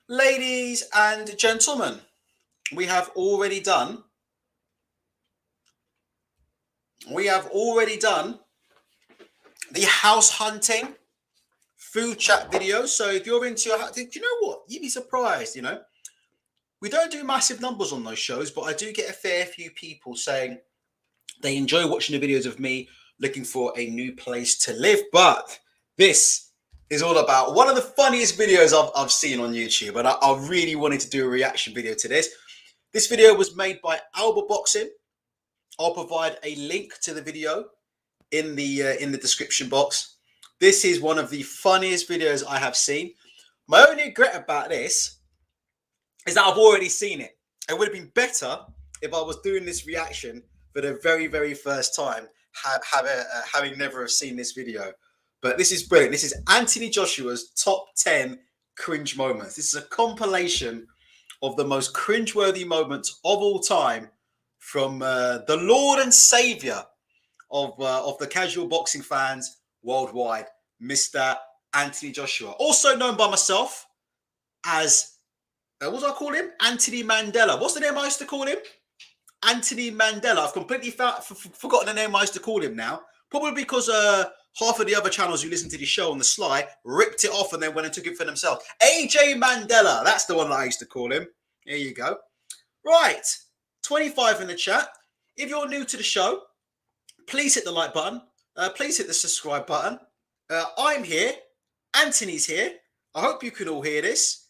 Ladies and gentlemen, we have already done the house hunting food chat video. So if you're into do you know what? You'd be surprised, We don't do massive numbers on those shows, but I do get a fair few people saying they enjoy watching the videos of me looking for a new place to live. But this is all about one of the funniest videos I've seen on YouTube, and I really wanted to do a reaction video to this. This video was made by Alba Boxing. I'll provide a link to the video in the description box. This is one of the funniest videos I have seen. My only regret about this is that I've already seen it. It would have been better if I was doing this reaction for the very, very first time, having never seen this video. But this is brilliant. This is Anthony Joshua's top 10 cringe moments. This is a compilation of the most cringeworthy moments of all time from the Lord and Savior of the casual boxing fans worldwide, Mr. Anthony Joshua, also known by myself as what do I call him? Anthony Mandela. What's the name I used to call him? Anthony Mandela. I've completely forgotten the name I used to call him now. Probably because half of the other channels who listen to the show on the sly ripped it off and then went and took it for themselves. AJ Mandela. That's the one that I used to call him. There you go. Right. 25 in the chat. If you're new to the show, please hit the like button. Please hit the subscribe button. I'm here. Anthony's here. I hope you can all hear this.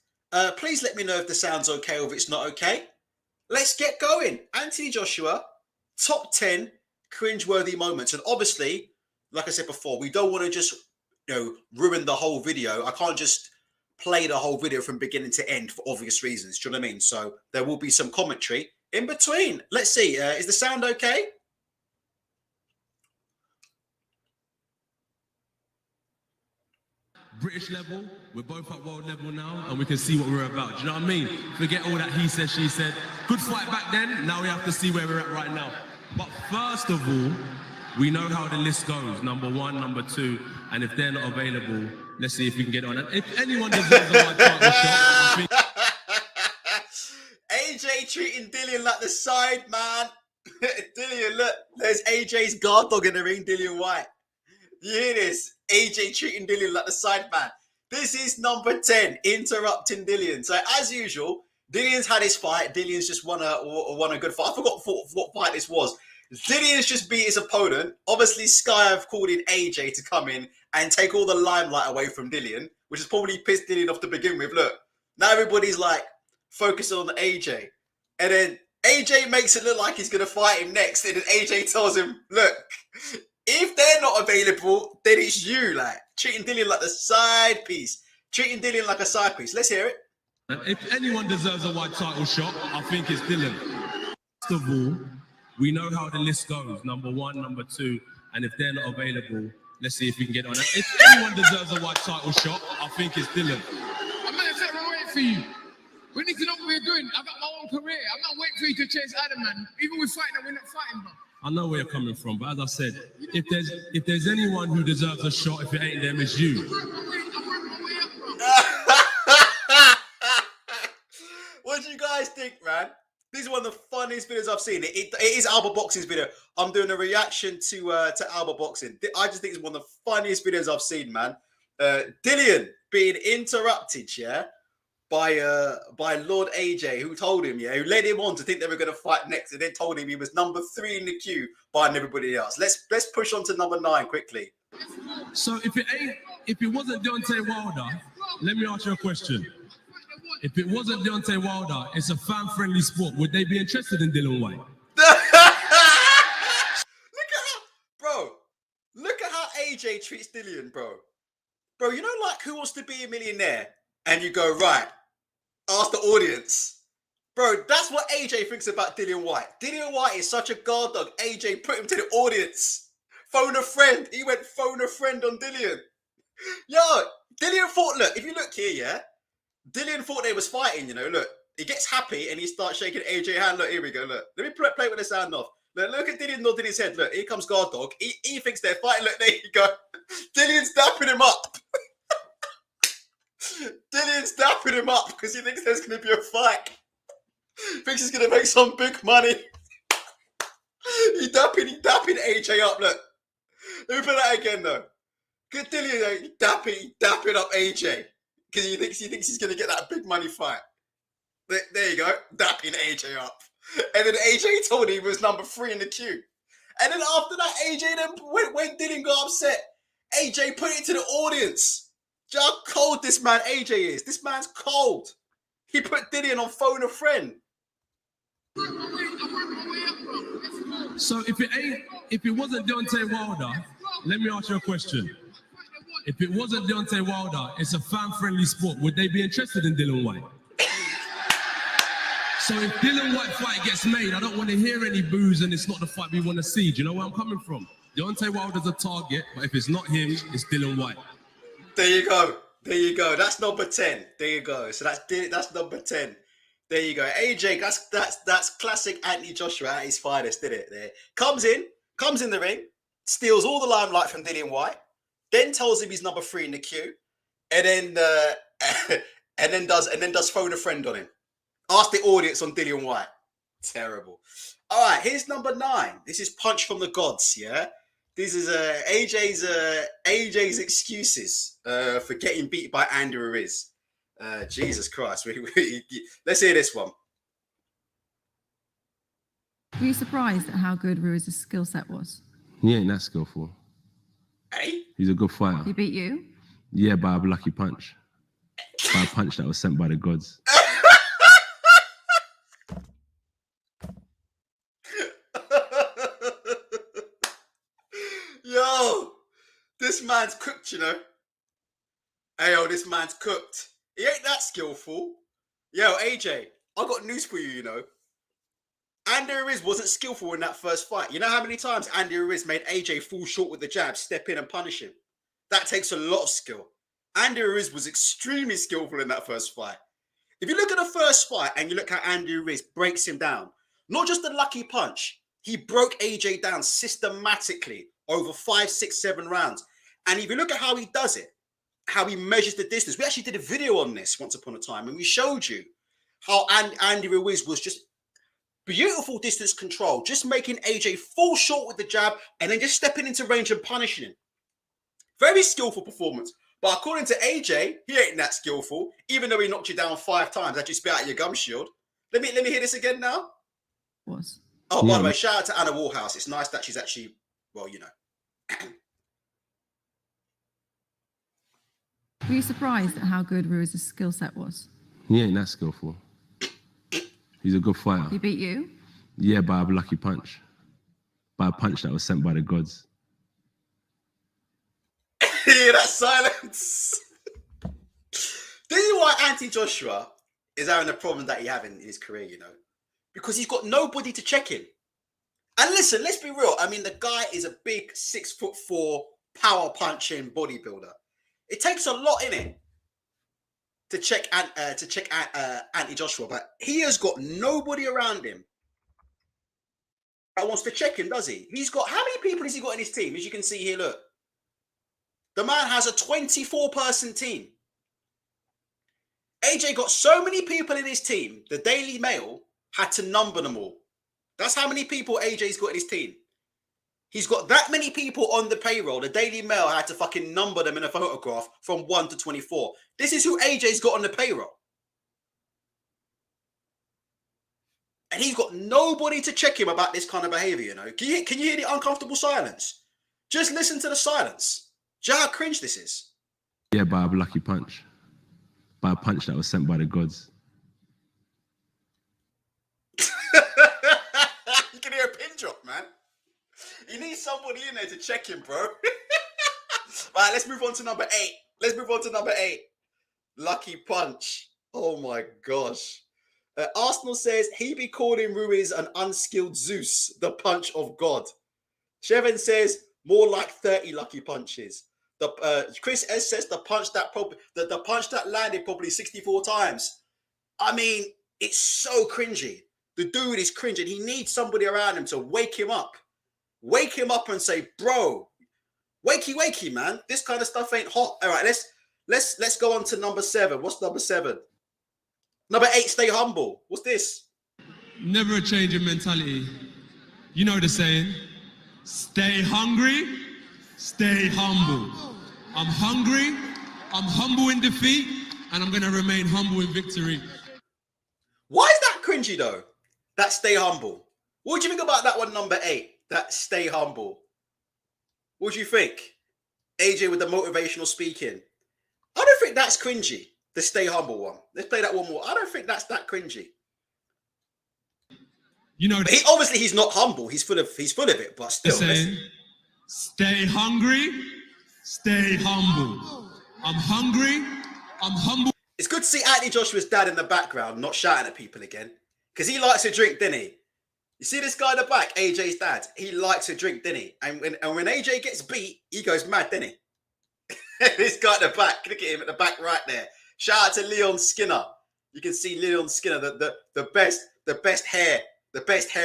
Please let me know if the sound's okay or if it's not okay. Let's get going. Anthony Joshua, top 10 cringeworthy moments. And obviously, like I said before, we don't want to just ruin the whole video. I can't just play the whole video from beginning to end for obvious reasons. Do you know what I mean? So there will be some commentary in between. Let's see. Is the sound okay? British level, we're both at world level now, and we can see what we're about. Do you know what I mean? Forget all that he said, she said. Good fight back then, now we have to see where we're at right now. But first of all, we know how the list goes. Number one, number two, and if they're not available, let's see if we can get on. And if anyone deserves a one title shot, I think... AJ treating Dillian like the side man. Dillian, look, there's AJ's guard dog in the ring, Dillian Whyte. You hear this? AJ treating Dillian like the side man. This is number 10, interrupting Dillian. So as usual, Dillian's had his fight. Dillian's just won a good fight. I forgot what fight this was. Dillian's just beat his opponent. Obviously, Sky have called in AJ to come in and take all the limelight away from Dillian, which has probably pissed Dillian off to begin with. Look, now everybody's like focusing on AJ. And then AJ makes it look like he's going to fight him next. And then AJ tells him, look, if they're not available, then it's you, like, treating Dillian like the side piece. Treating Dillian like a side piece. Let's hear it. If anyone deserves a white title shot, I think it's Dillian. First of all, we know how the list goes. Number one, number two, and if they're not available, let's see if we can get on it. If anyone deserves a white title shot, I think it's Dillian. I'm not sitting waiting for you. We need to know what we're doing. I've got my own career. I'm not waiting for you to chase Adam, man. Even with fighting, we're not fighting, bro. I know where you're coming from, but as I said, if there's anyone who deserves a shot, if it ain't them, it's you. What do you guys think, man? This is one of the funniest videos I've seen. It is Alba Boxing's video. I'm doing a reaction to Alba Boxing. I just think it's one of the funniest videos I've seen, man. Dillian being interrupted, yeah, by Lord AJ, who told him, who led him on to think they were going to fight next, and then told him he was number 3 in the queue behind everybody else. Let's push on to number 9 quickly. So if it wasn't Deontay Wilder, let me ask you a question. If it wasn't Deontay Wilder, it's a fan-friendly sport. Would they be interested in Dillian Whyte? Look at how AJ treats Dillian, bro. Bro, you know, like Who Wants to Be a Millionaire? And you go, right, ask the audience. Bro, that's what AJ thinks about Dillian Whyte. Dillian Whyte is such a guard dog. AJ put him to the audience. Phone a friend. He went phone a friend on Dillian. Yo, Dillian thought, look, if you look here, yeah, Dillian thought they was fighting, look. He gets happy and he starts shaking AJ hand. Look, here we go, look. Let me play with the sound off. Look at Dillian nodding his head. Look, here comes guard dog. He thinks they're fighting. Look, there you go. Dillian's dapping him up. Dillian's dapping him up because he thinks there's going to be a fight. Thinks he's going to make some big money. He dapping AJ up. Look, let me put that again though. Good Dillian, dapping up AJ because he thinks he's going to get that big money fight. There you go, dapping AJ up. And then AJ told him he was number 3 in the queue. And then after that, AJ then when Dillian got upset, AJ put it to the audience. Do you know how cold this man AJ is? This man's cold. He put Dillian on phone a friend. So if it wasn't Deontay Wilder, let me ask you a question. If it wasn't Deontay Wilder, it's a fan-friendly sport. Would they be interested in Dillian Whyte? So if Dillian Whyte fight gets made, I don't want to hear any boos and it's not the fight we want to see. Do you know where I'm coming from? Deontay Wilder's a target, but if it's not him, it's Dillian Whyte. There you go. There you go. That's number 10. There you go. So that's number 10. There you go. AJ, that's classic Anthony Joshua at his finest, did it? There. Comes in the ring, steals all the limelight from Dillian Whyte, then tells him he's number 3 in the queue, and then does phone a friend on him. Ask the audience on Dillian Whyte. Terrible. All right, here's number 9. This is Punch from the Gods, yeah? This is AJ's excuses for getting beat by Andy Ruiz. Jesus Christ. Let's hear this one. Were you surprised at how good Ruiz's skill set was? He ain't that skillful. Hey? He's a good fighter. He beat you? Yeah, by a lucky punch. By a punch that was sent by the gods. Yo, this man's cooked, you know. Hey, yo, this man's cooked. He ain't that skillful. Yo, AJ, I got news for you, you know. Andy Ruiz wasn't skillful in that first fight. You know how many times Andy Ruiz made AJ fall short with the jab, step in and punish him? That takes a lot of skill. Andy Ruiz was extremely skillful in that first fight. If you look at the first fight and you look how Andy Ruiz breaks him down, not just a lucky punch, he broke AJ down systematically over 5, 6, 7 rounds. And if you look at how he does it, how he measures the distance, we actually did a video on this once upon a time, and we showed you how Andy Ruiz was just beautiful distance control, just making AJ fall short with the jab and then just stepping into range and punishing him. Very skillful performance. But according to AJ, he ain't that skillful, even though he knocked you down 5 times. That you spit out your gum shield. Let me hear this again now. Was. Oh, by the way, shout out to Anna Warhouse. It's nice that she's actually, well, you know. Were you surprised at how good Ruiz's skill set was? He ain't that skillful. He's a good fighter. He beat you? Yeah, by a lucky punch. By a punch that was sent by the gods. Hear that silence? This is why Anthony Joshua is having the problem that he having in his career, you know, because he's got nobody to check him. And listen, let's be real. I mean, the guy is a big 6'4" power punching bodybuilder. It takes a lot in it to check Anthony Joshua, but he has got nobody around him that wants to check him, does he? He's got, how many people has he got in his team? As you can see here, look. The man has a 24-person team. AJ got so many people in his team, the Daily Mail had to number them all. That's how many people AJ's got in his team. He's got that many people on the payroll. The Daily Mail had to fucking number them in a photograph from 1 to 24. This is who AJ's got on the payroll. And he's got nobody to check him about this kind of behavior, you know. Can you hear the uncomfortable silence? Just listen to the silence. Do you know how cringe this is? Yeah, by a lucky punch. By a punch that was sent by the gods. You can hear a pin drop, man. You need somebody in there to check him, bro. Right, let's move on to number 8. Lucky punch. Oh my gosh. Arsenal says he be calling Ruiz an unskilled Zeus, the punch of God. Shevin says more like 30 lucky punches. Chris S says the punch that landed probably 64 times. I mean, it's so cringy. The dude is cringe and he needs somebody around him to wake him up. Wake him up and say, bro, wakey, man. This kind of stuff ain't hot. All right, Let's go on to number 7. What's number 7? Number 8, stay humble. What's this? Never a change in mentality. You know the saying, stay hungry, stay humble. I'm hungry, I'm humble in defeat, and I'm gonna remain humble in victory. Why is that cringy though? That stay humble. What do you think about that one, number 8? That stay humble. What do you think? AJ with the motivational speaking. I don't think that's cringy. The stay humble one. Let's play that one more. I don't think that's that cringy. You know, Obviously he's not humble. He's full of it, but still. Saying, stay hungry, stay humble. I'm hungry, I'm humble. It's good to see Anthony Joshua's dad in the background, not shouting at people again, because he likes to drink, didn't he? You see this guy in the back, AJ's dad. He likes to drink, didn't he? And when AJ gets beat, he goes mad, didn't he? This guy in the back, look at him at the back right there. Shout out to Leon Skinner. You can see Leon Skinner, the best hair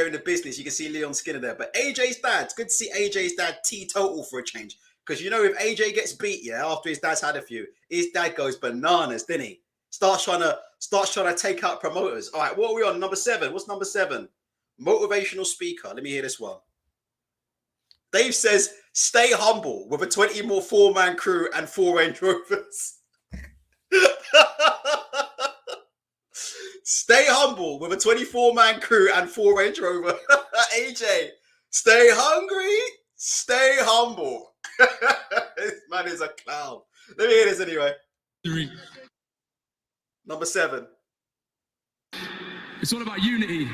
in the business. You can see Leon Skinner there. But AJ's dad, it's good to see AJ's dad teetotal for a change. Because you know, if AJ gets beat, yeah, after his dad's had a few, his dad goes bananas, didn't he? Starts trying to take out promoters. All right, what are we on? Number 7. What's number 7? Motivational speaker. Let me hear this one. Dave says, stay humble with a 20 more 4-man crew and 4 Range Rovers. Stay humble with a 24-man crew and 4 Range Rover. AJ, stay hungry, stay humble. This man is a clown. Let me hear this anyway. 3. Number 7. It's all about unity.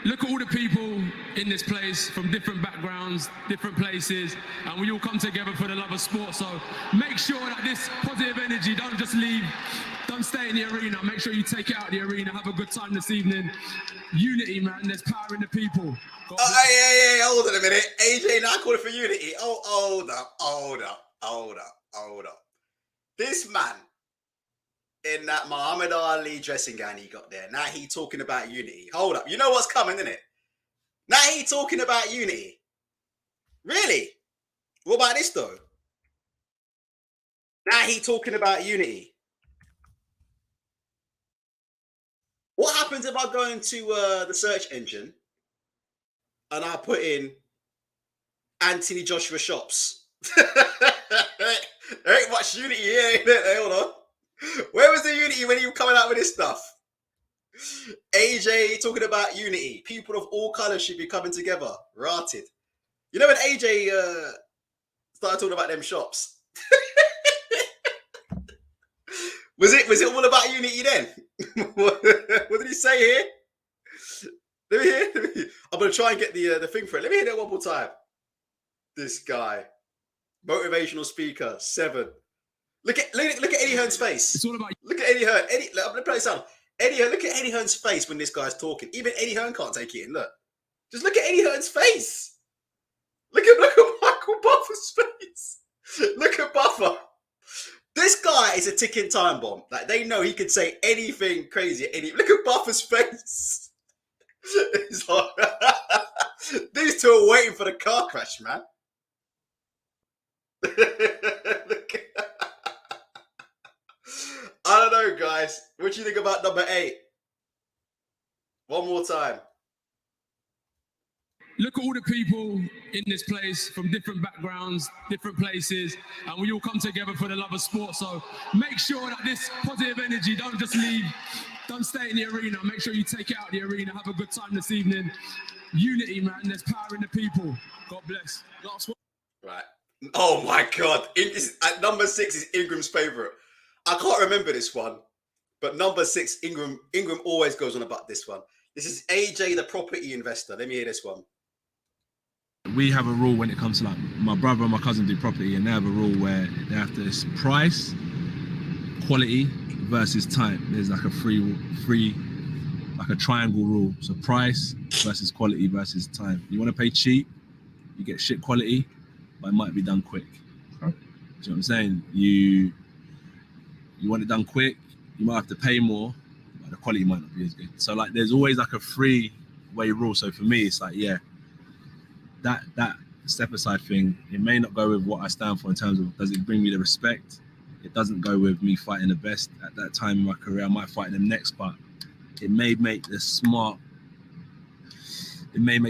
Look at all the people in this place from different backgrounds, different places, and we all come together for the love of sport. So make sure that this positive energy don't just leave, don't stay in the arena. Make sure you take it out of the arena, have a good time this evening. Unity, man, there's power in the people. Hey, hold on a minute. AJ now calling for unity. Oh, hold up. This man in that Muhammad Ali dressing gown he got there, now he talking about unity. Hold up. You know what's coming, isn't it? Now he talking about unity. Really? What about this though? Now he talking about unity. What happens if I go into the search engine and I put in Anthony Joshua shops? There ain't much unity here, ain't there? Hold on. Where was the unity when you were coming out with this stuff? AJ talking about unity. People of all colours should be coming together. Rotted. You know when AJ started talking about them shops? Was it all about unity then? What did he say here? Let me hear. I'm gonna try and get the thing for it. Let me hear that one more time. This guy, motivational speaker, 7. Look at Eddie Hearn's face. It's all about. Look at Eddie Hearn. I'm gonna play this out. Eddie Hearn. Look at Eddie Hearn's face when this guy's talking. Even Eddie Hearn can't take it in. Look, just look at Eddie Hearn's face. Look at Michael Buffer's face. Look at Buffer. This guy is a ticking time bomb. Like they know he could say anything crazy. Look at Buffer's face. It's like, these two are waiting for the car crash, man. I don't know, guys. What do you think about number 8? One more time. Look at all the people in this place from different backgrounds, different places, and we all come together for the love of sport. So make sure that this positive energy don't just leave, don't stay in the arena. Make sure you take it out of the arena, have a good time this evening. Unity, man, there's power in the people. God bless. Last one. Right. Oh my God. At number 6 is Ingram's favourite. I can't remember this one, but number 6, Ingram always goes on about this one. This is AJ, the property investor. Let me hear this one. We have a rule when it comes to like my brother and my cousin do property, and they have a rule where they have to it's price, quality versus time. There's like a free like a triangle rule. So price versus quality versus time. You want to pay cheap, you get shit quality, but it might be done quick. Okay. Do you know what I'm saying? You want it done quick, you might have to pay more, but the quality might not be as good. So like there's always like a free-way rule. So for me, it's like, yeah, that step aside thing, it may not go with what I stand for in terms of does it bring me the respect it doesn't go with me fighting the best at that time in my career. I might fight them next, but it may make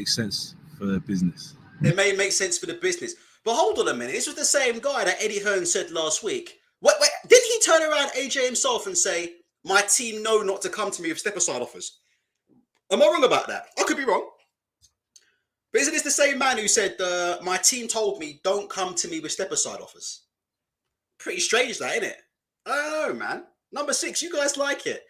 sense for business. It may make sense for the business. But hold on a minute. This was the same guy that Eddie Hearn said last week. Wait, didn't he turn around AJ himself and say, my team know not to come to me with step-aside offers? Am I wrong about that? I could be wrong. But isn't this the same man who said, my team told me don't come to me with step-aside offers? Pretty strange that, isn't it? I don't know, man. Number 6, you guys like it.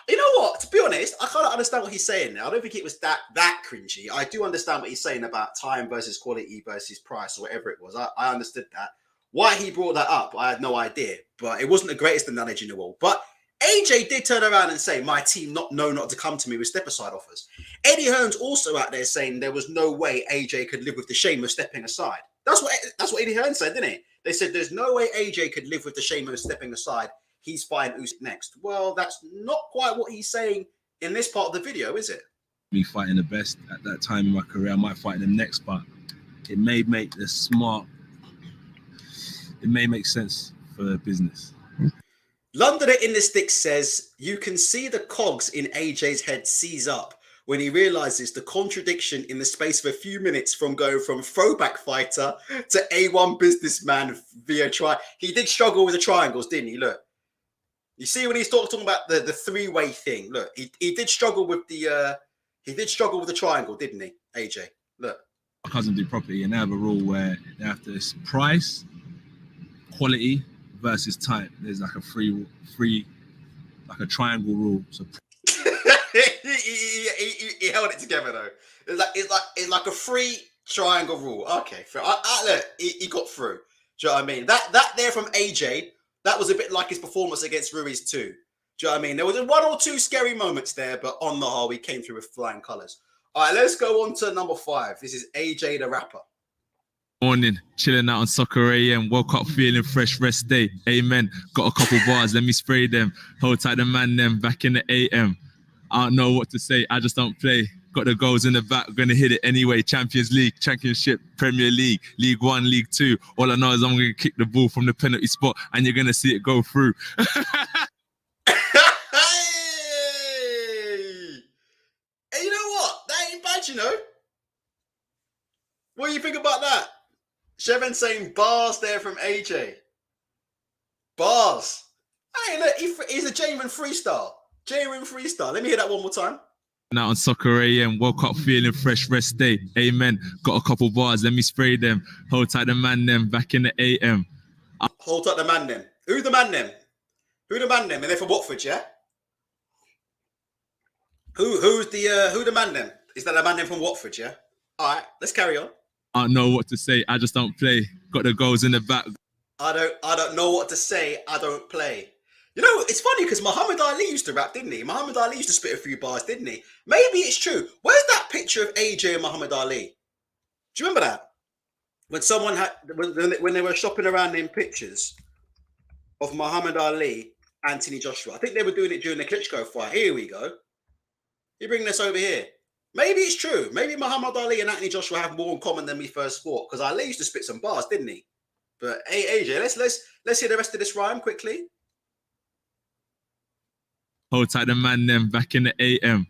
You know what? To be honest, I kind of understand what he's saying now. I don't think it was that cringy. I do understand what he's saying about time versus quality versus price or whatever it was. I understood that. Why he brought that up, I had no idea. But it wasn't the greatest analogy in the world. But AJ did turn around and say, my team know not to come to me with step-aside offers. Eddie Hearn's also out there saying there was no way AJ could live with the shame of stepping aside. That's what Eddie Hearn said, didn't he? They said there's no way AJ could live with the shame of stepping aside. He's fighting Usyk next. Well, that's not quite what he's saying in this part of the video, is it? Me fighting the best at that time in my career, I might fight them next, but it may make sense for business. Londoner in the Sticks says, you can see the cogs in AJ's head seize up when he realizes the contradiction in the space of a few minutes from going from throwback fighter to A1 businessman via try. He did struggle with the triangles, didn't he? Look. You see when he's talking about the three-way thing. Look, he did struggle with the triangle, didn't he, AJ? Look. My cousin do property, and they have a rule where they have to price, quality versus time. There's like a free like a triangle rule. So he held it together though. It's like a free triangle rule. Okay, look, he got through. Do you know what I mean? That there from AJ. That was a bit like his performance against Ruiz too. Do you know what I mean? There was 1 or 2 scary moments there, but on the whole, he came through with flying colours. All right, let's go on to number 5. This is AJ the rapper. Morning, chilling out on Soccer AM. Woke up feeling fresh, rest day. Amen. Got a couple bars, let me spray them. Hold tight the man them back in the AM. I don't know what to say, I just don't play. Got the goals in the back, gonna hit it anyway. Champions League, Championship, Premier League, League 1, League 2. All I know is I'm gonna kick the ball from the penalty spot and you're gonna see it go through. Hey, you know what? That ain't bad, you know. What do you think about that? Chevin saying bars there from AJ. Bars. Hey, look, he's a genuine freestyle. Genuine freestyle. Let me hear that one more time. Now on Soccer AM, woke up feeling fresh, rest day. Amen. Got a couple bars, let me spray them. Hold tight the man them back in the AM. Hold tight the man them. Who the man them? Who the man them? And they're from Watford, yeah? Who the man them? Is that the man them from Watford, yeah? All right, let's carry on. I don't know what to say, I just don't play. Got the goals in the back. I don't know what to say, I don't play. You know, it's funny because Muhammad Ali used to rap, didn't he? Muhammad Ali used to spit a few bars, didn't he? Maybe it's true. Where's that picture of AJ and Muhammad Ali? Do you remember that? When someone when they were shopping around in pictures of Muhammad Ali, Anthony Joshua. I think they were doing it during the Klitschko fight. Here we go. You bring this over here. Maybe it's true. Maybe Muhammad Ali and Anthony Joshua have more in common than we first thought. Because Ali used to spit some bars, didn't he? But hey, AJ, let's hear the rest of this rhyme quickly. Hold tight the man them back in the AM.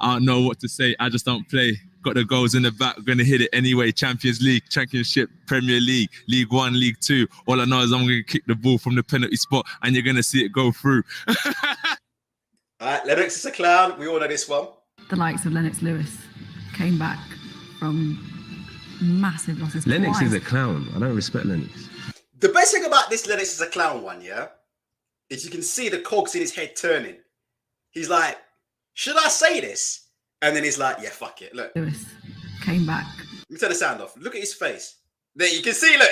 I don't know what to say, I just don't play. Got the goals in the back, gonna hit it anyway. Champions League, Championship, Premier League, League 1, League 2. All I know is I'm gonna kick the ball from the penalty spot and you're gonna see it go through. All right, Lennox is a clown. We all know this one. The likes of Lennox Lewis came back from massive losses. Lennox twice. is a clown. I don't respect Lennox. The best thing about this Lennox is a clown one, yeah, is you can see the cogs in his head turning. He's like, should I say this? And then he's like, yeah, fuck it. Look. Lewis came back. Let me turn the sound off. Look at his face. There, you can see, look.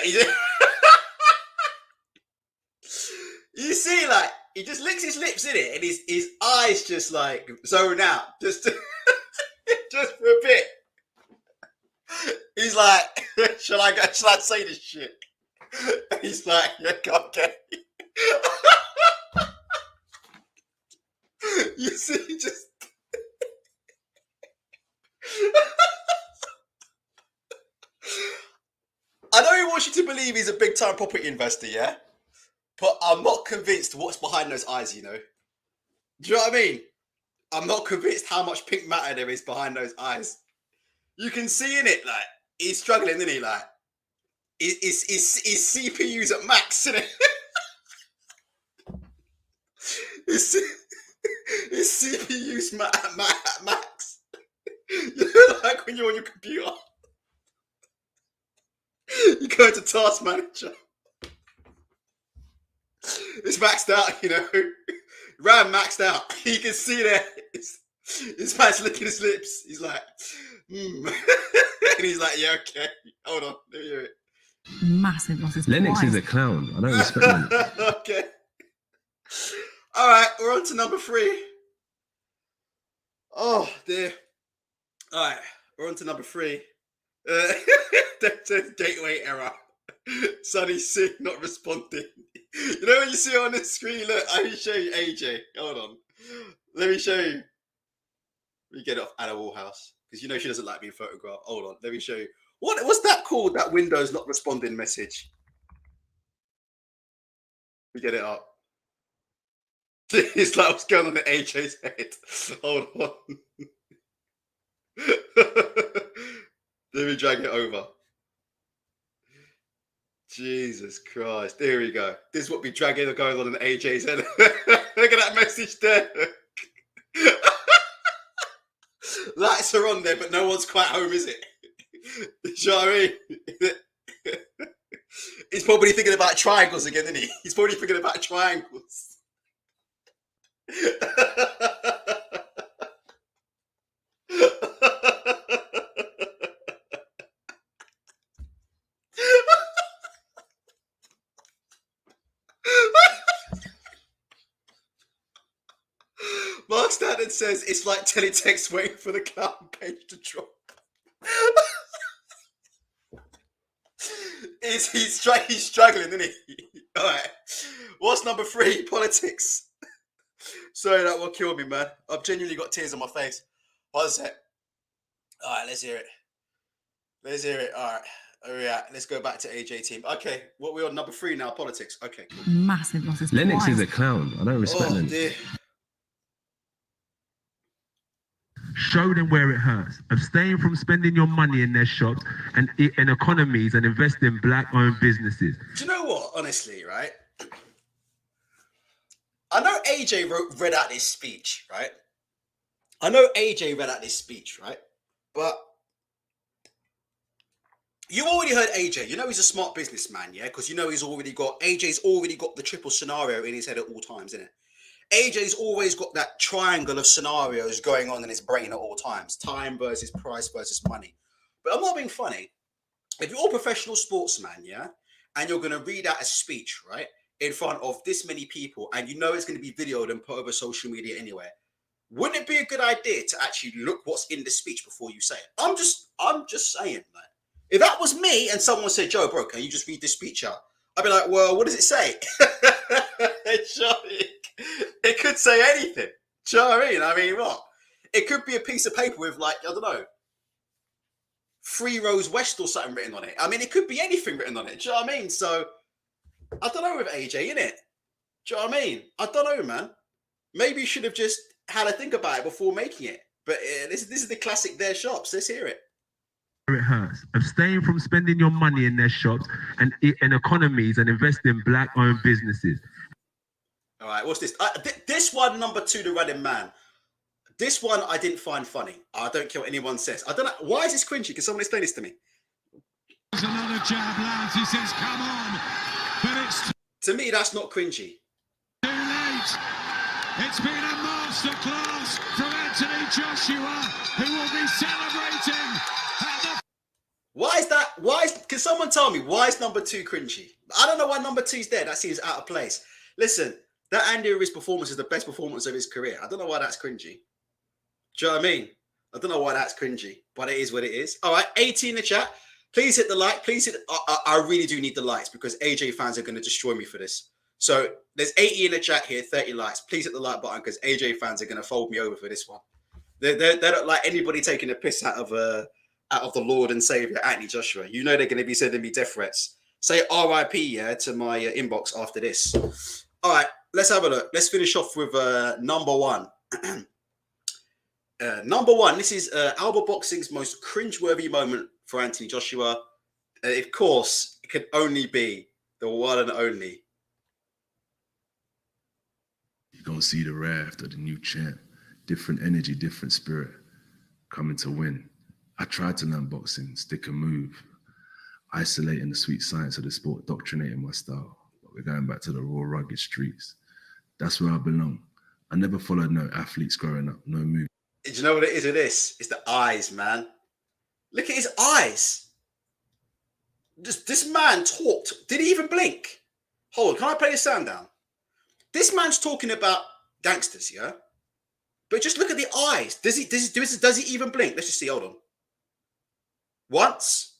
You see, like, he just licks his lips in it and his eyes just like zone out. Just for a bit. He's like, shall I say this shit? And he's like, yeah, okay. You see, just I know he wants you to believe he's a big time property investor, yeah? but I'm not convinced what's behind those eyes, you know? Do you know what I mean? I'm not convinced how much pink matter there is behind those eyes. You can see in it, like, he's struggling, isn't he? Like, his CPU's at max, isn't it? his CPU's at max. You know, like when you're on your computer, you go to Task Manager. It's maxed out, you know. RAM maxed out. You can see there. His man's licking his lips. He's like, and he's like, yeah, okay. Hold on. Let me hear it. Massive losses. Lennox is a clown. I don't respect him. Okay. All right, we're on to number 3. Oh, dear. All right, we're on to number 3. Gateway error. Sonny C not responding. You know when you see it on the screen? Look, I can show you AJ. Hold on. Let me show you. Let me get it off Anna Woolhouse. Because you know she doesn't like being photographed. Hold on. Let me show you. What's that called? That Windows not responding message. Let me get it up. It's like what's going on in AJ's head. Hold on. Let me drag it over. Jesus Christ. There we go. This is what we dragging going on in AJ's head. Look at that message there. Lights are on there, but no one's quite home, is it? Do you know what I mean? He's probably thinking about triangles again, isn't he? He's probably thinking about triangles. Mark Standard says it's like teletext waiting for the cloud page to drop. He's struggling, isn't he? All right. What's number 3? Politics. Sorry, that will kill me, man. I've genuinely got tears on my face. One sec. All right, let's hear it. Let's hear it. All right. All right. Let's go back to AJ team. Okay. What we're on number 3 now, politics. Okay, cool. Massive losses. Lennox is a clown. I don't respect Lennox. Dear. Show them where it hurts. Abstain from spending your money in their shops and in economies and invest in black-owned businesses. Do you know what? Honestly, right? I know AJ read out this speech, right? But you already heard AJ. You know he's a smart businessman, yeah? Because you know AJ's already got the triple scenario in his head at all times, isn't it? AJ's always got that triangle of scenarios going on in his brain at all times. Time versus price versus money. But I'm not being funny. If you're a professional sportsman, yeah, and you're going to read out a speech, right, in front of this many people, and you know it's going to be videoed and put over social media anyway, wouldn't it be a good idea to actually look what's in the speech before you say it? I'm just saying, man. If that was me and someone said, Joe, bro, can you just read this speech out? I'd be like, well, what does it say? It could say anything. Do you know what I mean? I mean, what? It could be a piece of paper with, like, I don't know, 3 Rows West or something written on it. I mean, it could be anything written on it. Do you know what I mean? So, I don't know with AJ, innit? Do you know what I mean? I don't know, man. Maybe you should have just had a think about it before making it. But this is the classic their shops. Let's hear it. It hurts. Abstain from spending your money in their shops and in economies and invest in black-owned businesses. All right, what's this? This one, number 2, the running man. This one I didn't find funny. I don't care what anyone says. I don't know. Why is this cringy? Can someone explain this to me? There's another jab, lads. He says, come on. But it's To me, that's not cringy. too late. It's been a masterclass from Anthony Joshua, who will be celebrating at the... Why is that? Can someone tell me why is number 2 cringy? I don't know why number 2's there. That seems out of place. Listen, that Andy Ruiz performance is the best performance of his career. I don't know why that's cringy. Do you know what I mean? I don't know why that's cringy, but it is what it is. All right, 80 in the chat. Please hit the like. Please hit. I really do need the likes because AJ fans are going to destroy me for this. So there's 80 in the chat here, 30 likes. Please hit the like button because AJ fans are going to fold me over for this one. They don't like anybody taking a piss out of the Lord and Savior, Anthony Joshua. You know they're going to be sending me death threats say RIP, yeah, to my inbox after this. All right, let's have a look. Let's finish off with number one. Number one, this is Alba Boxing's most cringeworthy moment for Anthony Joshua. Of course, it could only be the one and only. You're going to see the raft of the new champ. Different energy, different spirit. Coming to win. I tried to learn boxing, stick and move. Isolating the sweet science of the sport, doctrinating my style. But we're going back to the raw, rugged streets. That's where I belong. I never followed no athletes growing up, no move. Do you know what it is with this? It's the eyes, man. Look at his eyes. This man talked. Did he even blink? Hold on, can I play the sound down? This man's talking about gangsters, yeah? But just look at the eyes. Does he even blink? Let's just see, hold on. Once.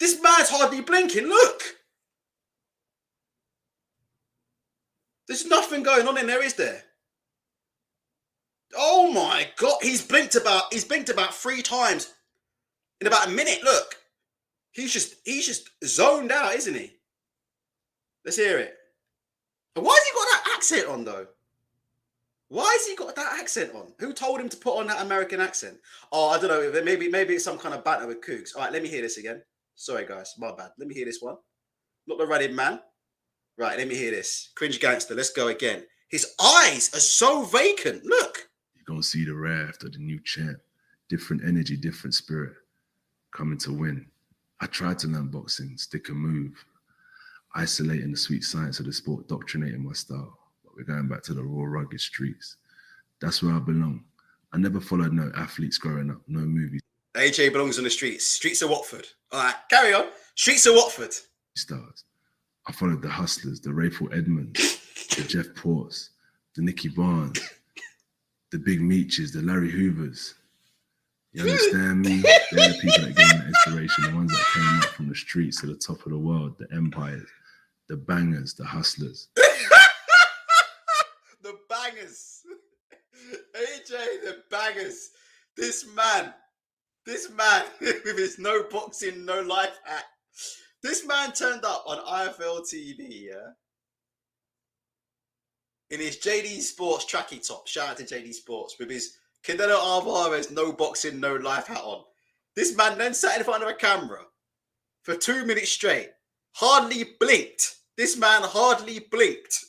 This man's hardly blinking, look. There's nothing going on in there, is there? Oh my God, he's blinked about 3 times in about a minute. Look, he's just zoned out, isn't he? Let's hear it. And why has he got that accent on though? Why has he got that accent on? Who told him to put on that American accent? Oh, I don't know. Maybe it's some kind of banter with Cougs. All right, let me hear this again. Sorry, guys, my bad. Let me hear this one. Not the running man. Right, let me hear this. Cringe Gangster. Let's go again. His eyes are so vacant. Look. You're going to see the raft of the new champ. Different energy, different spirit. Coming to win. I tried to learn boxing, stick and move. Isolating the sweet science of the sport, doctrinating my style. But we're going back to the raw, rugged streets. That's where I belong. I never followed no athletes growing up, no movies. AJ belongs on the streets. Streets of Watford. All right, carry on. Streets of Watford. Stars. I followed the Hustlers, the Rayful Edmonds, the Jeff Ports, the Nicky Barnes, the Big Meaches, the Larry Hoovers. You understand me? They're the people that gave me that inspiration, the ones that came up from the streets to the top of the world, the empires, the bangers, the hustlers. The bangers. AJ, the bangers. This man with his no boxing, no life hat. This man turned up on IFL TV, yeah? In his JD Sports tracky top. Shout out to JD Sports with his Canelo Alvarez no boxing, no life hat on. This man then sat in front of a camera for 2 minutes straight. Hardly blinked. This man hardly blinked.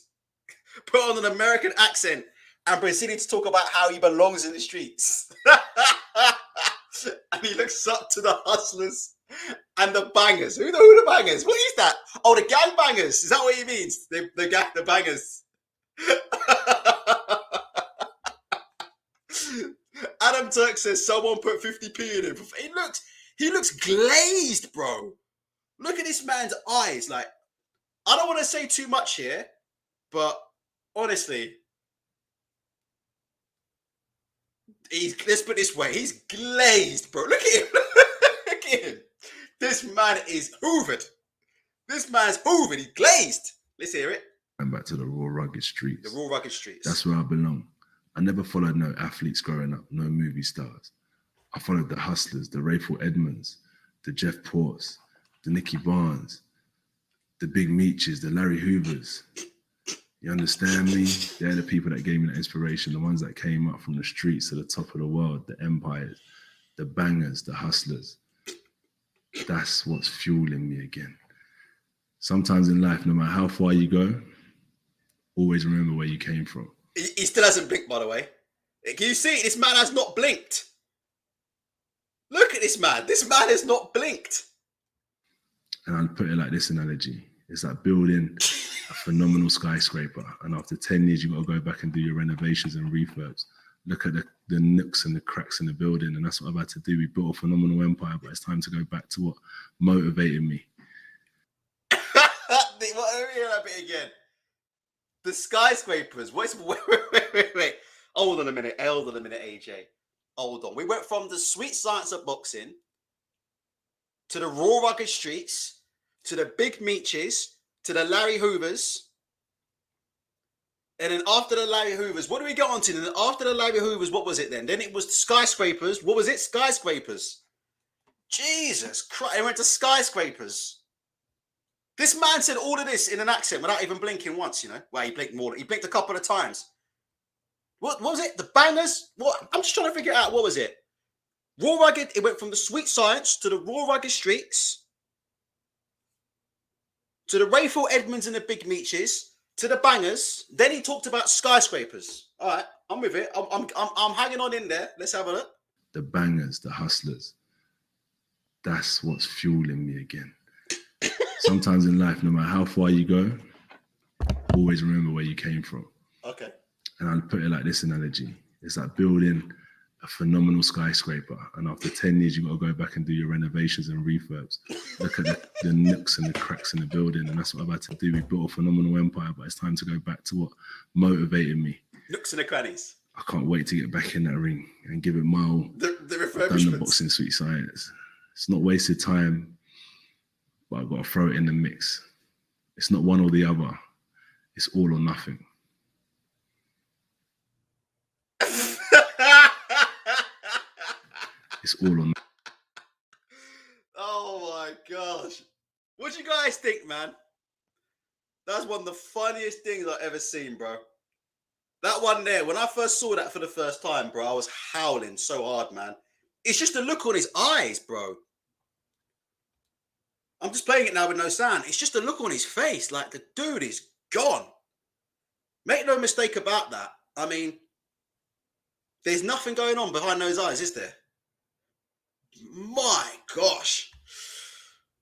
Put on an American accent and proceeded to talk about how he belongs in the streets. And he looks up to the hustlers and the bangers. Who the bangers? What is that? Oh, the gang bangers. Is that what he means? The bangers. Adam Turk says someone put 50p in him. He looks glazed, bro. Look at this man's eyes. Like, I don't want to say too much here, but honestly, let's put it this way, he's glazed, bro. Look at him. Look at him. This man is hoovered. This man's hoovered. He's glazed. Let's hear it. I'm back to the raw, rugged streets. The raw, rugged streets. That's where I belong. I never followed no athletes growing up, no movie stars. I followed the Hustlers, the Rayful Edmonds, the Jeff Ports, the Nicky Barnes, the Big Meaches, the Larry Hoovers. You understand me? They're the people that gave me that inspiration, the ones that came up from the streets to the top of the world, the empires, the bangers, the hustlers. That's what's fueling me again. Sometimes in life, no matter how far you go, always remember where you came from. He still hasn't blinked, by the way. Can you see? This man has not blinked. Look at this man. This man has not blinked. And I'll put it like this analogy. It's like building a phenomenal skyscraper. And after 10 years, you've got to go back and do your renovations and refurbs. Look at the nooks and the cracks in the building. And that's what I've had to do. We built a phenomenal empire, but it's time to go back to what motivated me. Let me hear that bit again. The skyscrapers. Wait. Hold on a minute, AJ. Hold on. We went from the sweet science of boxing to the raw rugged streets to the Big Meaches to the Larry Hoovers. And then after the Larry Hoovers, what do we get on to? And then after the Larry Hoovers, what was it then? Then it was skyscrapers. What was it? Skyscrapers. Jesus Christ. He went to skyscrapers. This man said all of this in an accent without even blinking once, you know. Well, he blinked more. He blinked a couple of times. What was it? The bangers? What? I'm just trying to figure out what was it. Raw Rugged, it went from the Sweet Science to the Raw Rugged Streets to the Rayfield Edmonds and the Big Meaches to the bangers. Then he talked about skyscrapers. All right, I'm with it. I'm hanging on in there. Let's have a look. The bangers, the hustlers. That's what's fueling me again. Sometimes in life, no matter how far you go, always remember where you came from. Okay. And I'll put it like this analogy. It's like building a phenomenal skyscraper. And after 10 years, you've got to go back and do your renovations and refurbs. Look at the nooks and the cracks in the building. And that's what I've had to do. We built a phenomenal empire, but it's time to go back to what motivated me. Nooks and the crannies. I can't wait to get back in that ring and give it my all. The I've done refurbishments. the boxing Sweet Science. It's not wasted time, but I've got to throw it in the mix. It's not one or the other. It's all or nothing. It's all or nothing. Oh my gosh. What do you guys think, man? That's one of the funniest things I've ever seen, bro. That one there, when I first saw that for the first time, bro, I was howling so hard, man. It's just the look on his eyes, bro. I'm just playing it now with no sound. It's just the look on his face. Like, the dude is gone. Make no mistake about that. I mean, there's nothing going on behind those eyes, is there? My gosh.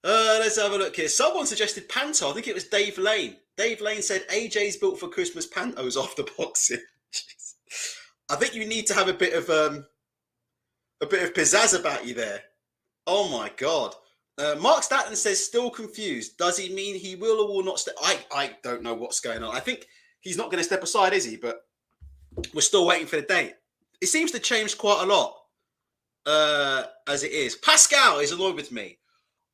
Let's have a look here. Someone suggested panto. I think it was Dave Lane. Dave Lane said AJ's built for Christmas pantos after boxing. I think you need to have a bit of pizzazz about you there. Oh my God. Mark Stanton says still confused. Does he mean he will or will not step? I don't know what's going on. I think he's not going to step aside, is he? But we're still waiting for the date. It seems to change quite a lot as it is. Pascal is annoyed with me.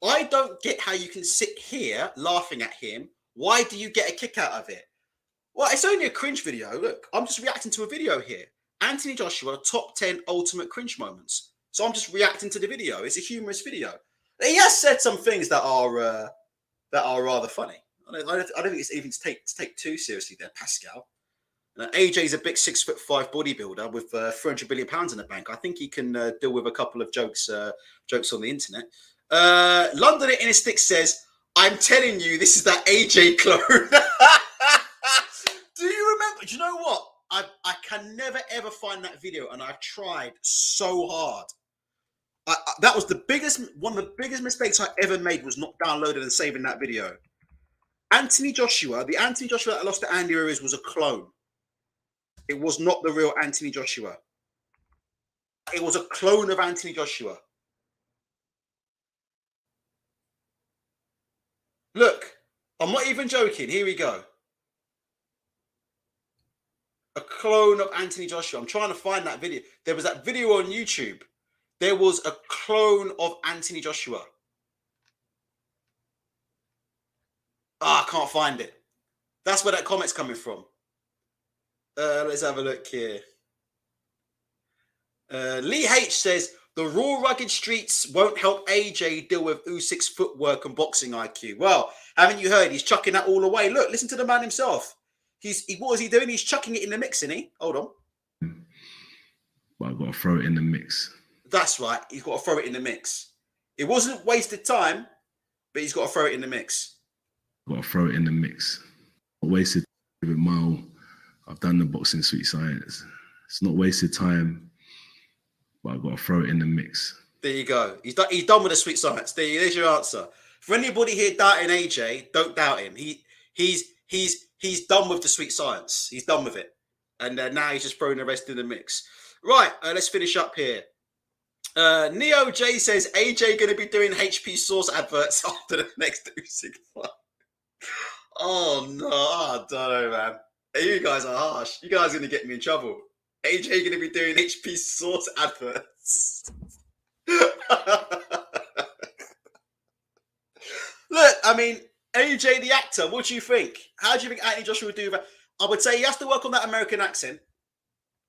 I don't get how you can sit here laughing at him. Why do you get a kick out of it? Well, it's only a cringe video. Look, I'm just reacting to a video here. Anthony Joshua, top 10 ultimate cringe moments. So I'm just reacting to the video. It's a humorous video. He has said some things that are rather funny. I don't think it's even to take too seriously there, Pascal. AJ's a big 6'5" bodybuilder with 300 billion pounds in the bank. I think he can deal with a couple of jokes on the internet. London in his stick says, "I'm telling you, this is that AJ clone." Do you remember? Do you know what? I can never ever find that video, and I've tried so hard. That was one of the biggest mistakes I ever made was not downloading and saving that video. Anthony Joshua, the Anthony Joshua that lost to Andy Ruiz was a clone. It was not the real Anthony Joshua. It was a clone of Anthony Joshua. Look, I'm not even joking. Here we go. A clone of Anthony Joshua. I'm trying to find that video. There was that video on YouTube. There was a clone of Anthony Joshua. I can't find it. That's where that comment's coming from. Let's have a look here. Lee H says, the raw rugged streets won't help AJ deal with Usyk's footwork and boxing IQ. Well, haven't you heard? He's chucking that all away. Look, listen to the man himself. What is he doing? He's chucking it in the mix, isn't he? Hold on. But I've got to throw it in the mix. That's right. He's got to throw it in the mix. It wasn't wasted time, but he's got to throw it in the mix. I've got to throw it in the mix. Not wasted time, give it my all. I've done the boxing Sweet Science. It's not wasted time, but I've got to throw it in the mix. There you go. He's done with the Sweet Science. There's your answer. For anybody here doubting AJ, don't doubt him. He's done with the Sweet Science. He's done with it. And now he's just throwing the rest in the mix. Right, let's finish up here. Neo J says, AJ going to be doing HP Sauce adverts after the next Usyk fight. Oh, no. I don't know, man. You guys are harsh. You guys are going to get me in trouble. AJ going to be doing HP Sauce adverts. Look, I mean, AJ the actor, what do you think? How do you think Anthony Joshua would do that? I would say he has to work on that American accent.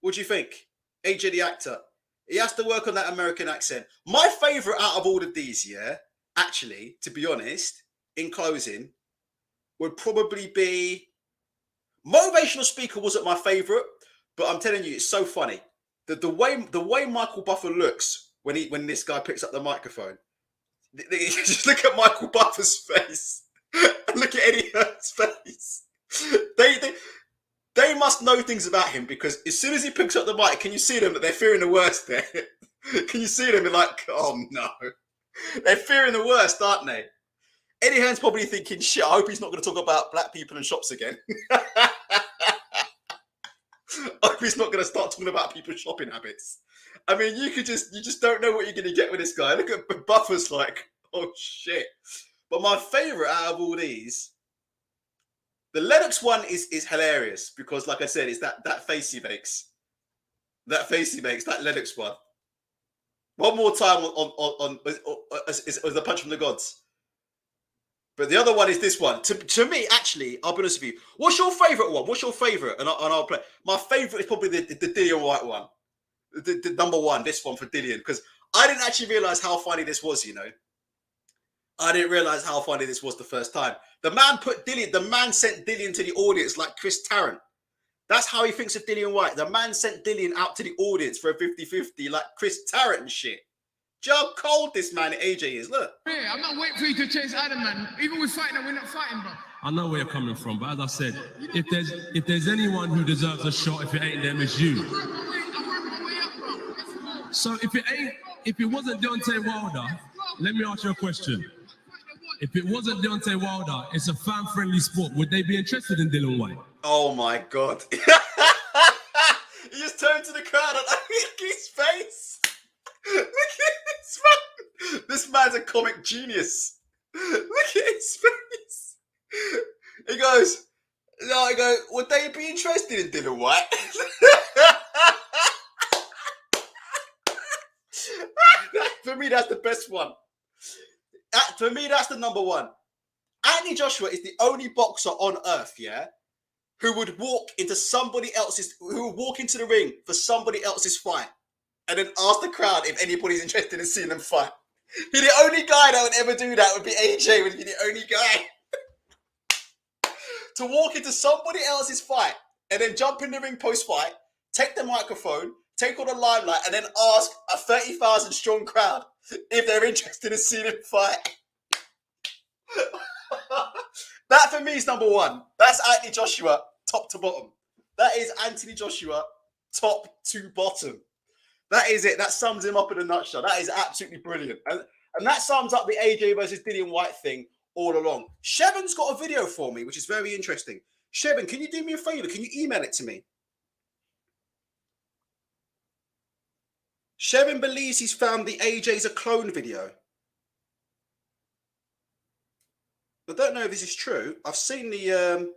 What do you think? AJ the actor. He has to work on that American accent. My favorite out of all of these, yeah, actually, to be honest, in closing, would probably be Motivational Speaker wasn't my favorite, but I'm telling you, it's so funny. The way Michael Buffer looks when this guy picks up the microphone. Just look at Michael Buffer's face and look at Eddie Hearn's face. They must know things about him because as soon as he picks up the mic, can you see them that they're fearing the worst there? Can you see them? They're like, oh no. They're fearing the worst, aren't they? Eddie Hearn's probably thinking, shit, I hope he's not going to talk about black people and shops again. I hope he's not going to start talking about people's shopping habits. I mean, you just don't know what you're going to get with this guy. Look at Buffer's like, oh shit. But my favorite out of all these, the Lennox one is hilarious because, like I said, it's that face he makes. That face he makes, that Lennox one. One more time on the punch from the gods. But the other one is this one. To me, actually, I'll be honest with you. What's your favourite one? What's your favourite? And I'll play. My favourite is probably the Dillian Whyte one. The number one, this one for Dillian. Because I didn't actually realise how funny this was, you know. I didn't realise how funny this was the first time. The man sent Dillian to the audience like Chris Tarrant. That's how he thinks of Dillian Whyte. The man sent Dillian out to the audience for a 50-50 like Chris Tarrant and shit. Do you know how cold this man AJ is? Look. Yeah, I'm not waiting for you to chase Adam, man. Even with fighting, we're not fighting, bro. I know where you're coming from, but as I said, if there's anyone who deserves a shot, if it ain't them, it's you. I work my way up, bro. Let's go. So if it wasn't Deontay Wilder, let me ask you a question. If it wasn't Deontay Wilder, it's a fan-friendly sport. Would they be interested in Dillian Whyte? Oh my God. He just turned to the crowd and look at his face. Look at this man. This man's a comic genius. Look at his face. He goes, no, I go, would they be interested in Dillian Whyte? For me, that's the best one. For me, that's the number one. Anthony Joshua is the only boxer on earth, yeah, who would walk into the ring for somebody else's fight and then ask the crowd if anybody's interested in seeing them fight. He's the only guy that would ever do that. Would be AJ. Would be the only guy to walk into somebody else's fight and then jump in the ring post-fight, take the microphone, take all the limelight, and then ask a 30,000 strong crowd if they're interested in seeing him fight. That for me is number one. That's Anthony Joshua, top to bottom. That is Anthony Joshua, top to bottom. That is it. That sums him up in a nutshell. That is absolutely brilliant. And that sums up the AJ versus Dillian Whyte thing all along. Shevon's got a video for me, which is very interesting. Shevon, can you do me a favor? Can you email it to me? Shevon believes he's found the AJ's a clone video. I don't know if this is true. I've seen the...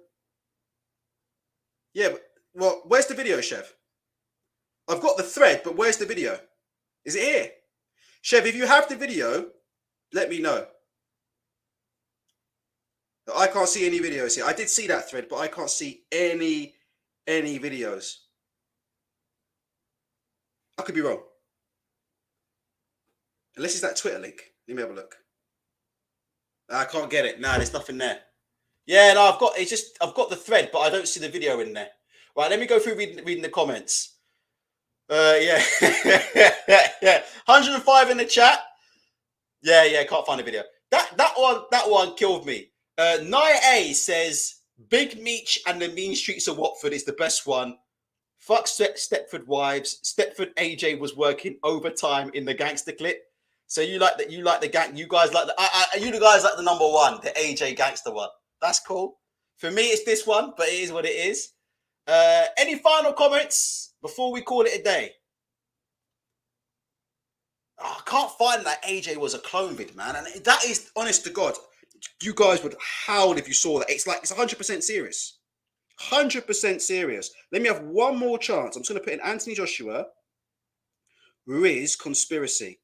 Yeah, but, well, where's the video, Shev? I've got the thread, but where's the video? Is it here? Shev, if you have the video, let me know. I can't see any videos here. I did see that thread, but I can't see any videos. I could be wrong. Unless it's that Twitter link. Let me have a look. I can't get it. No, there's nothing there. Yeah, no, I've got the thread, but I don't see the video in there. Right, let me go through reading the comments. Yeah. Yeah. 105 in the chat. Yeah, can't find the video. That one killed me. Nia A says Big Meech and the Mean Streets of Watford is the best one. Fuck Stepford Wives. Stepford AJ was working overtime in the gangster clip. So you like that? You like the gang? You guys like you guys like the number one, the AJ gangster one. That's cool. For me, it's this one, but it is what it is. Any final comments before we call it a day? Oh, I can't find that AJ was a clone vid, man, and that is honest to God. You guys would howl if you saw that. It's 100% serious. 100% serious. Let me have one more chance. I'm just going to put in Anthony Joshua, Ruiz conspiracy.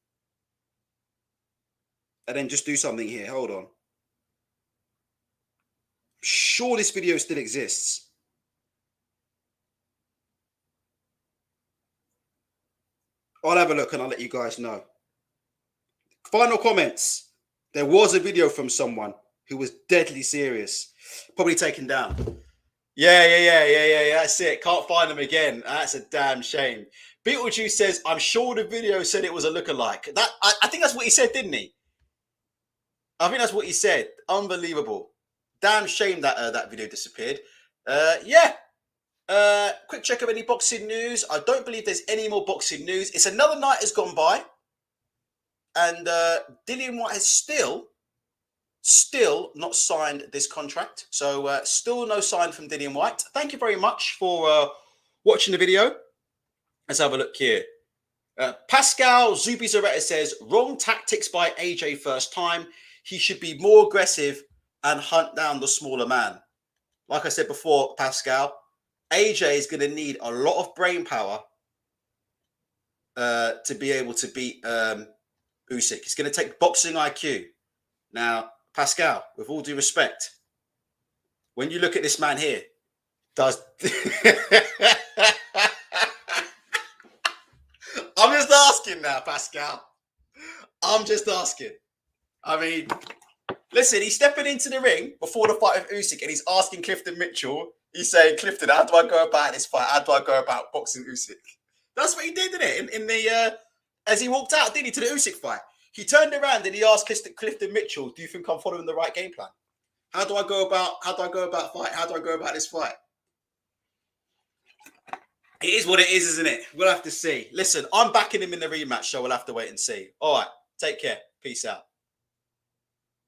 And then just do something here. Hold on. I'm sure this video still exists. I'll have a look and I'll let you guys know. Final comments. There was a video from someone who was deadly serious. Probably taken down. Yeah. That's it. Can't find them again. That's a damn shame. Beetlejuice says, I'm sure the video said it was a lookalike. I think that's what he said, didn't he? I think that's what he said. Unbelievable. Damn shame that that video disappeared. Quick check of any boxing news. I don't believe there's any more boxing news. It's another night has gone by. And Dillian Whyte has still not signed this contract. So still no sign from Dillian Whyte. Thank you very much for watching the video. Let's have a look here. Pascal Zubizarreta says, wrong tactics by AJ first time. He should be more aggressive and hunt down the smaller man. Like I said before, Pascal, AJ is going to need a lot of brain power to be able to beat Usyk. It's going to take boxing IQ. Now, Pascal, with all due respect, when you look at this man here, does... I'm just asking now, Pascal. I'm just asking. I mean, listen, he's stepping into the ring before the fight with Usyk and he's asking Clifton Mitchell. He's saying, Clifton, how do I go about this fight? How do I go about boxing Usyk? That's what he did, didn't it? In the as he walked out, didn't he, to the Usyk fight? He turned around and he asked Clifton Mitchell, do you think I'm following the right game plan? How do I go about fight? How do I go about this fight? It is what it is, isn't it? We'll have to see. Listen, I'm backing him in the rematch, so we'll have to wait and see. All right, take care. Peace out.